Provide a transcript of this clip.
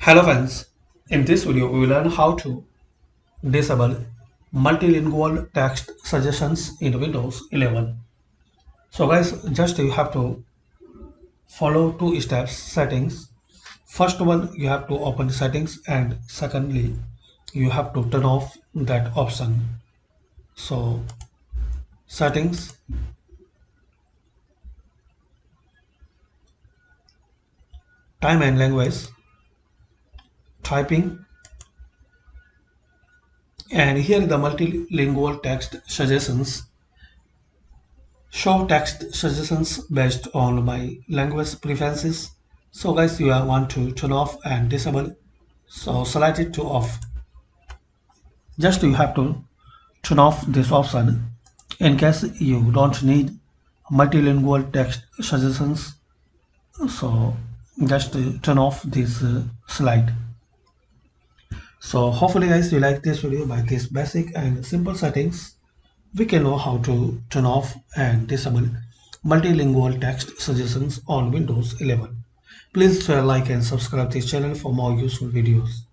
Hello friends, in this video we will learn how to disable multilingual text suggestions in Windows 11. So guys, just you have to follow two steps settings. First one, you have to open settings, and secondly you have to turn off that option. So settings, time and language, typing, and here the multilingual text suggestions. Show text suggestions based on my language preferences. So guys, you want to turn off and disable. So select it to off. Just you have to turn off this option in case you don't need multilingual text suggestions. So just turn off this slide. So hopefully guys you like this video. By this basic and simple settings, we can know how to turn off and disable multilingual text suggestions on Windows 11. Please share, like and subscribe this channel for more useful videos.